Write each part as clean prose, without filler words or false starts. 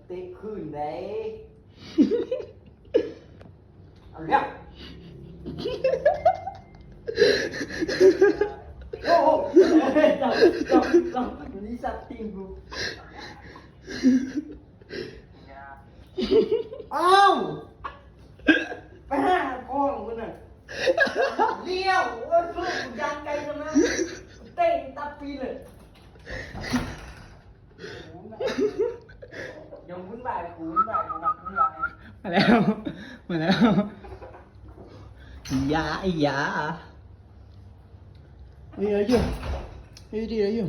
เตะขึ้นได้เอาเร็วโอ้โหจับนี่สัตว์ติงกูอ้าวไปหาพ่อของมึงน่ะเลี้ยวโอ้ยลูกกูยางไกลจังนะเต้นตับปีเลยยังวุ่นวายกูวุ่นวายกูนับวุ่นวายมาแล้วมาแล้วยาไอ้ยาเฮ้ยอยู่เฮ้ยดีแล้วอยู่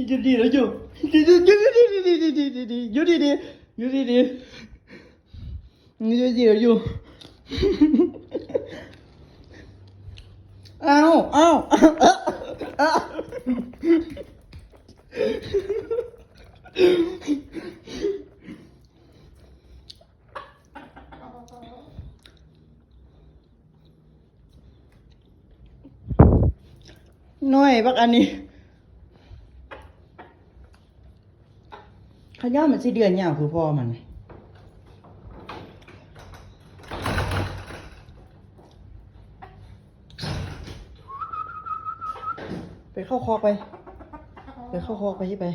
อยู่ดีแล้วอยู่อยู่ดีอยู่ดีอยู่ดีอยู่อ้าวอ้าวน้อยบักอันนี้ขย่ามันสิเดือนยาวคือพ่อมันไปเข้าคอกไปเข้าคอกไปที่ไป